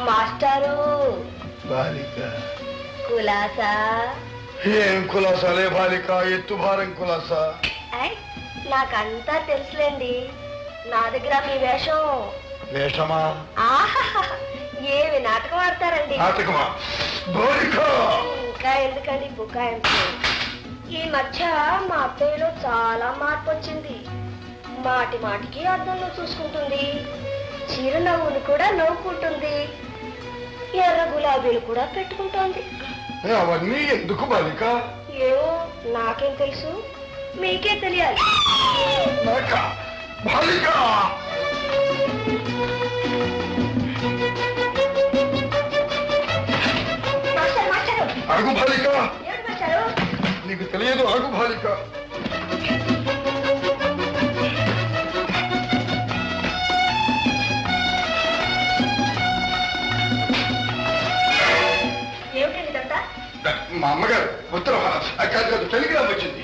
మాస్టారు బాలిక కులాసా ఏం కులాసాలే బాలిక, ఎత్తు భారం కులాసా. నాకంతా తెలుసులేండి. నా దగ్గర మీ వేషం. వేషమా? ఏమి నాటకం ఆడతారండి. నాటకమా? ఇంకా ఎందుకండి బుకాయింపు? ఈ మధ్య మా అత్తయ్యలో చాలా మార్పు వచ్చింది. మాటి మాటికి అద్దంలో చూసుకుంటుంది. చిరునవ్వులు కూడా నవ్వుకుంటుంది. ఎర్ర గులాబీలు కూడా పెట్టుకుంటోంది. అవన్నీ ఎందుకు బాలిక? ఏమో నాకేం తెలుసు, మీకే తెలియాలి. ఆగు బాలిక, నీకు తెలియదు. ఆగు బాలిక. మా అమ్మగారు ఉత్తరం కాదు టెలిగ్రామ్ వచ్చింది.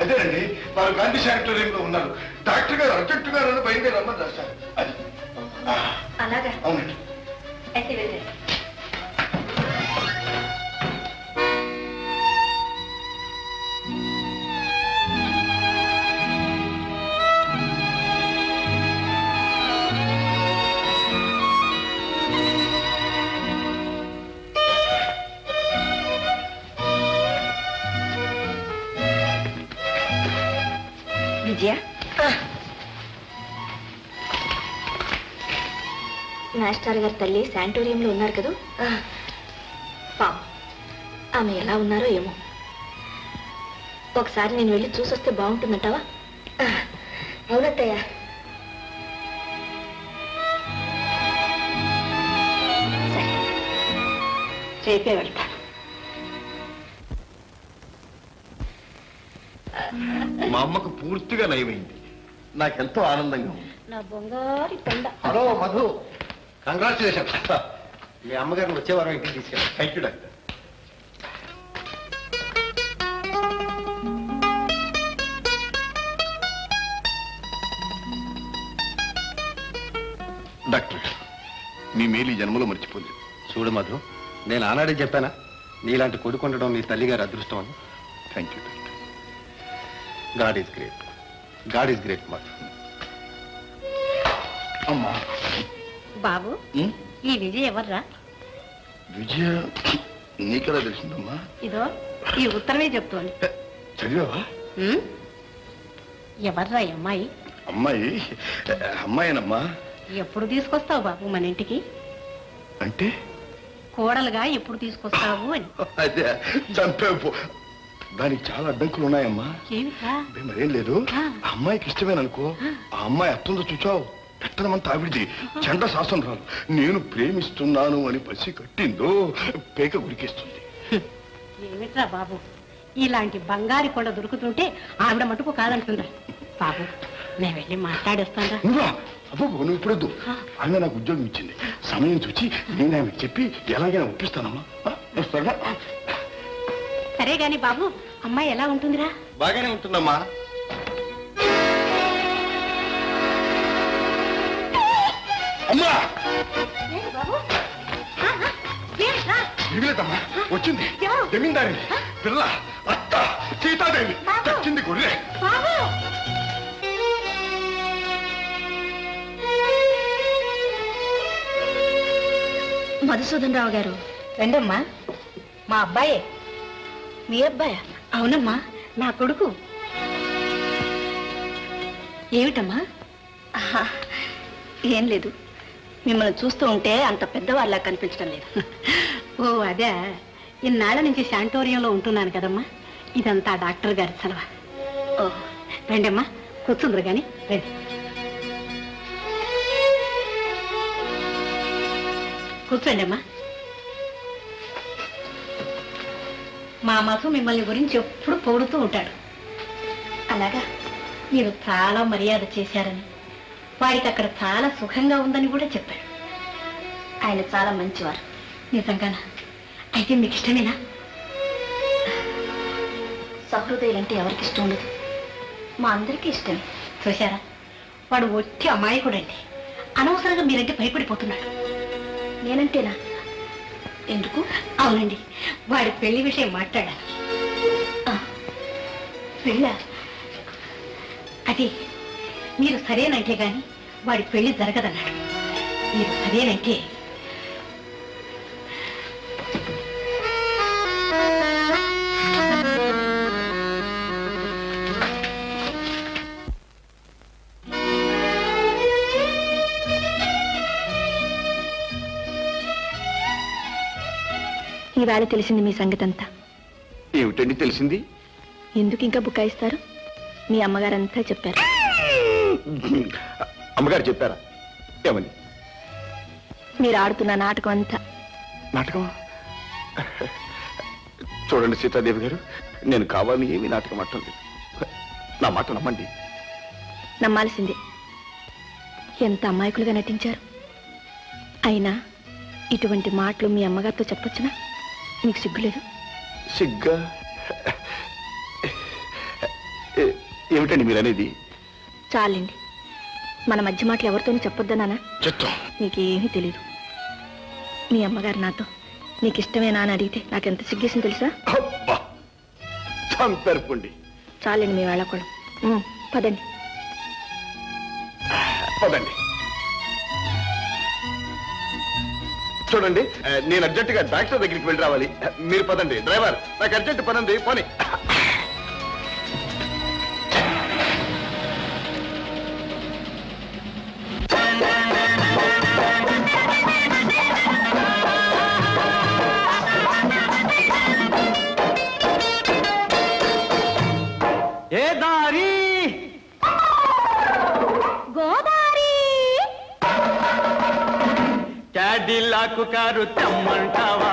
అదేనండి, వారు గాంధీ శానిటోరియంలో ఉన్నారు. డాక్టర్ గారు అర్జెంట్ గారు బయలుదేరి రమ్మని రాశారు. అది అవునండి. విజయ, మాస్టర్ గారి తల్లి శానిటోరియంలో ఉన్నారు కదూ. పాపం ఆమె ఎలా ఉన్నారో ఏమో. ఒకసారి నేను వెళ్ళి చూసొస్తే బాగుంటుందంటావా? అవునత్తయ్య. రేపే వెళ్తాను. మా అమ్మకు పూర్తిగా నయమైంది. నాకెంతో ఆనందంగా ఉంది. నా బంగారు కొండ. Hello Madhu, congratulation. మీ అమ్మగారిని వచ్చే వారం ఇంటికి తీసుకెళ్ళి. Thank you doctor. డాక్టర్, మీ మేలు ఈ జన్మలో మర్చిపోలేదు. చూడు మధు, నేను ఆనాడే చెప్పానా నీలాంటి కొడుకు ఉండడం నీ తల్లిగారి అదృష్టం అని. Thank you doctor. God is great. God is great Madhu. అమ్మా బాబు, ఈ విజయ్ ఎవర్రా? విజయ నీకెలా తెలిసిందమ్మా? ఇదో ఈ ఉత్తరమే చెప్తోంది. చదివావా? ఎవర్రా ఈ అమ్మాయి? అమ్మాయి అమ్మాయినమ్మా. ఎప్పుడు తీసుకొస్తావు బాబు మన ఇంటికి? అంటే కోడలుగా ఎప్పుడు తీసుకొస్తావు అని. అదే చంపేపు. దానికి చాలా అడ్డంకులు ఉన్నాయమ్మా. ఏమిటా? మరేం లేదు. ఆ అమ్మాయికి ఇష్టమేననుకో. ఆ అమ్మాయి అత్తుందో చూచావు, పెట్టనమంతా ఆవిడిది. చెండ శాసనం రాదు. నేను ప్రేమిస్తున్నాను అని పసి కట్టిందో పేక ఉరికేస్తుంది. ఏమిట్రా బాబు, ఇలాంటి బంగారి కొండ దొరుకుతుంటే ఆవిడ మటుకు కాదంటుందా? బాబు, నేను వెళ్ళి మాట్లాడేస్తాను. నువ్వా? అబ్బో, నువ్వు ఇప్పుడొద్దు. ఆమె నాకు ఉద్యోగం ఇచ్చింది. సమయం చూచి నేను ఆమెకు చెప్పి ఎలాగైనా ఒప్పిస్తానమ్మా. సరే గాని బాబు, అమ్మాయి ఎలా ఉంటుందిరా? బాగానే ఉంటుందమ్మా. అమ్మా ఇవిలేదమ్మా, వచ్చింది జమీందారి పిల్ల, అత్త సీతాదేవి. తెచ్చింది గొర్రె. మధుసూదన్ రావు గారు రండమ్మా. మా అబ్బాయే. మీ అబ్బాయా? అవునమ్మా, నా కొడుకు. ఏమిటమ్మా? ఏం లేదు, మిమ్మల్ని చూస్తూ ఉంటే అంత పెద్దవాళ్ళ కనిపించడం లేదు. ఓ అదే, ఇన్నాళ్ళ నుంచి శానిటోరియంలో ఉంటున్నాను కదమ్మా. ఇదంతా డాక్టర్ గారి సెలవు. ఓ రండమ్మా, కూర్చుందరు కానీ రండి. కూర్చోండి అమ్మా. మా మధు మిమ్మల్ని గురించి ఎప్పుడు పొగుడుతూ ఉంటాడు. అలాగా, మీరు చాలా మర్యాద చేశారని, వాడికి అక్కడ చాలా సుఖంగా ఉందని కూడా చెప్పాడు. ఆయన చాలా మంచివారు. నిజంగానా? అయితే మీకు ఇష్టమేనా? సహృదయులంటే ఎవరికి ఇష్టం ఉండదు, మా అందరికీ ఇష్టమే. చూశారా, వాడు ఒట్టి అమాయకుడండి. అనవసరంగా మీరంటే భయపడిపోతున్నాడు. నేనంటేనా? ఎందుకు? అవునండి, వాడి పెళ్లి విషయం మాట్లాడాలి. పెళ్ళ అది మీరు సరేనంటే గాని వాడి పెళ్లి జరగదన్నాడు. మీరు సరేనంటే ఈవేళ తెలిసింది మీ సంగతి అంతా. ఏమిటండి తెలిసింది? ఎందుకు ఇంకా బుకాయిస్తారు? మీ అమ్మగారంతా చెప్పారు. అమ్మగారు చెప్పారా? ఏమని? మీరు ఆడుతున్న నాటకం అంతా. నాటకం? చూడండి సీతాదేవి గారు, నేను కావాలని ఏమీ నాటకం ఆడటం లేదు. నా మాట నమ్మండి. నమ్మాల్సిందే. ఎంత అమాయకులుగా నటించారు. అయినా ఇటువంటి మాటలు మీ అమ్మగారితో చెప్పొచ్చునా? మీకు సిగ్గులేదు? సిగ్గా? ఏమిటండి మీరు అనేది? చాలండి, మన మధ్య మాటలు ఎవరితోనూ చెప్పొద్దనా? చెప్తాం. నీకేమీ తెలీదు. మీ అమ్మగారు నాతో నీకు ఇష్టమేనా అని అడిగితే నాకెంత సిగ్గేసింది తెలుసా? అబ్బా, చంపేరుకోండి. చాలండి మీ వేళకోళం. పదండి. పదండి. చూడండి, నేను అర్జెంటుగా డాక్టర్ దగ్గరికి వెళ్ళి రావాలి. మీరు పదండి. డ్రైవర్, నాకు అర్జెంట్ పని ఉంది, పోనీ. ఏ దారి గోదావరి క్యాడిలాకు కారు తెమ్మంటావా?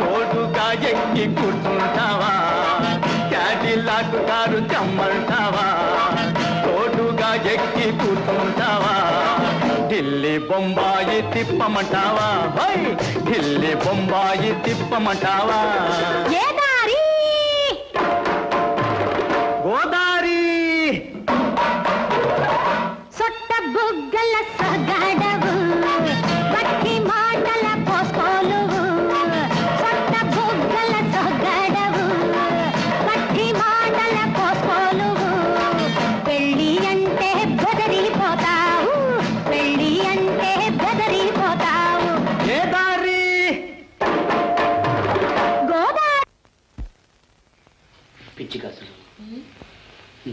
తోడుగా ఎక్కి కూర్చుంటావా? క్యాడిలాకు కారు తెమ్మంటావా? తోడుగా ఎక్కి కూర్చుంటావా? ఢిల్లీ బొంబాయి తిప్పమంటావా? ఢిల్లీ బొంబాయి తిప్పమంటావా? గోదావరి సొట్ట బుగ్గల సగడవు, బట్టి మాటల పోసుకోలువు. సొట్ట బుగ్గల సగడవు, బట్టి మాటల పోసుకోలువు. పెళ్ళి అంటే బెదరిపోతావు, పెళ్ళి అంటే బెదరిపోతావు. ఏ దారి? గోదావరి. పిచ్చి కాసులు,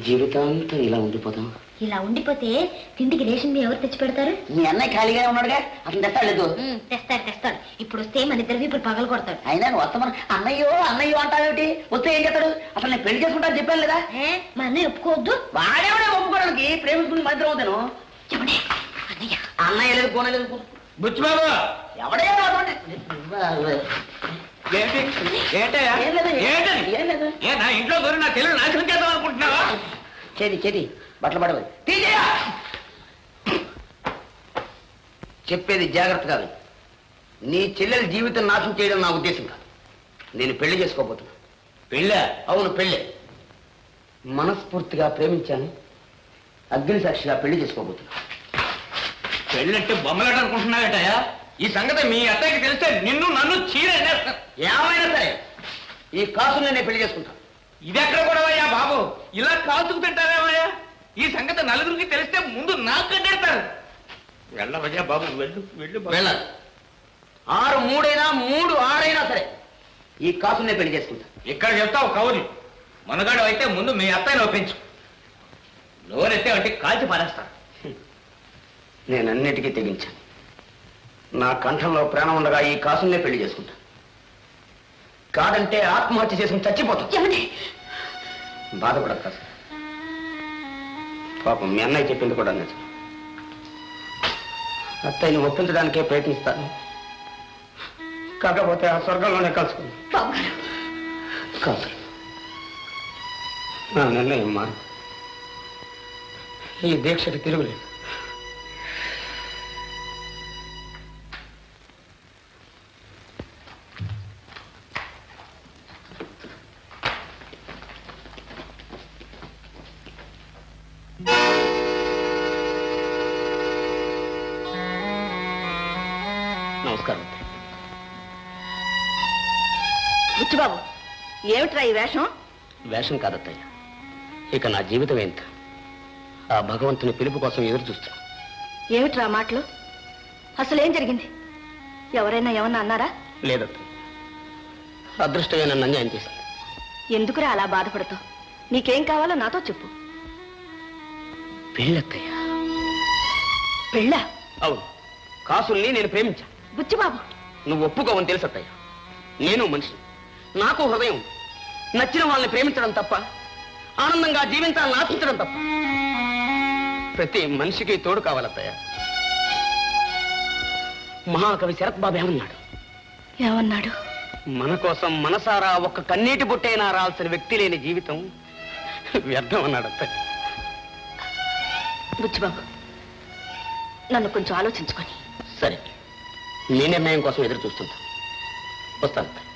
జీవితాంతం ఇలా ఉండిపోతాం. ఇలా ఉండిపోతే తిండికి రేషన్ బియ్యం ఎవరు తెచ్చి పెడతారు? మీ అన్నయ్య ఖాళీగానే ఉన్నాడుగా, అతను తెస్తాడు. తెస్తాడు. ఇప్పుడు వస్తే మన ఇద్దరు ఇప్పుడు పగలు కొడతాడు. అయినా నువ్వు వస్తామని అన్నయ్యో అంటావేమిటి? వస్తే ఏం చేస్తాడు? అసలు నేను పెళ్లి చేసుకుంటాను చెప్పాను లేదా? మా అన్నయ్య ఒప్పుకోవద్దు. వాడేవాడే ఒప్పుకోవడానికి, ప్రేమించుకుని మధ్య అవుతాను. చెప్పండి. అన్నయ్య అన్నయ్య లేదు, పోనలేదు. బుచ్చిబాబు, ఎవడే నా ఇంట్లో దూరం నా తెలుగు నాశనం చేద్దాం అనుకుంటున్నావా? చెడి బట్టలు పడవు. చెప్పేది జాగ్రత్త కాదు. నీ చెల్లెలి జీవితం నాశనం చేయడం నా ఉద్దేశం కాదు. నేను పెళ్లి చేసుకోబోతున్నా. పెళ్ళా? అవును, పెళ్ళే. మనస్ఫూర్తిగా ప్రేమించాను. అగ్ని సాక్షిగా పెళ్లి చేసుకోబోతున్నా. పెళ్ళంటే బొమ్మలాట అనుకుంటున్నావేటయా? ఈ సంగతి మీ అత్తయ్యకి తెలిస్తే నిన్ను నన్ను చీరేస్తారు. ఏమైనా సరే ఈ కాసుని నేను పెళ్లి చేసుకుంటాను. ఇది ఎక్కడ కూడా బాబు, ఇలా కాల్చుకు తింటారేమయ్యా? ఈ సంగతి నలుగురికి తెలిస్తే ముందు నాకు కట్టెడతారు. వెళ్ళవయ్యా బాబు, వెళ్ళు. వెళ్ళాలి. 6 3 అయినా 3 6 అయినా సరే ఈ కాసుని నేను పెళ్లి చేసుకుంటాను. ఇక్కడ చెప్తావు కౌరి. మనగాడు అయితే ముందు మీ అత్తయ్యని ఒప్పించు. నోరెత్తే అంటే కాల్చి పారేస్తాను. నేను అన్నిటికీ తెగించాను. నా కంఠంలో ప్రాణం ఉండగా ఈ కాసునే పెళ్లి చేసుకుంటా. కాదంటే ఆత్మహత్య చేసుకుని చచ్చిపోతాం. బాధపడదు కాదు. పాపం మీ అన్నయ్య చెప్పింది కూడా నిజం. అత్తయ్యని ఒప్పించడానికే ప్రయత్నిస్తాను. కాకపోతే ఆ స్వర్గంలోనే కలుసుకుంది. కాదు, నా నిర్ణయం మా ఈ దీక్షకి తిరుగులేదు. నమస్కారం అత్తయ్య. బుచ్చిబాబు, ఏమిట్రా ఈ వేషం? వేషం కాదత్తయ్య, ఇక నా జీవితం ఎంత ఆ భగవంతుని పిలుపు కోసం ఎదురు చూస్తాను. ఏమిట్రా మాటలు? అసలేం జరిగింది? ఎవరైనా ఏమన్నా అన్నారా? లేదత్తయ్య, అదృష్టమే నన్ను అన్యాయం చేసింది. ఎందుకురా అలా బాధపడతావు? నీకేం కావాలో నాతో చెప్పు. పెళ్ళత్తయ్య. పెళ్ళా? అవును, కాసుల్ని నేను ప్రేమించాను. బుచ్చిబాబు, నువ్వు ఒప్పుకోవని తెలుసు అత్తయ్య. నేను మనిషిని, నాకు హృదయం ఉంది. నచ్చిన వాళ్ళని ప్రేమించడం తప్ప, ఆనందంగా జీవించాలని ఆశించడం తప్ప. ప్రతి మనిషికి తోడు కావాలత్తయ్య. మహాకవి శరత్ బాబు ఏమన్నాడు? ఏమన్నాడు? మన కోసం మనసారా ఒక్క కన్నీటి బొట్టైనా రాల్సిన వ్యక్తి లేని జీవితం వ్యర్థం అన్నాడు అత్తయ్య. బుచ్చిబాబు, నన్ను కొంచెం ఆలోచించుకొని. సరే, నీ నిర్ణయం కోసం ఎదురు చూస్తుంటా. వస్తాను అత్తయ్య.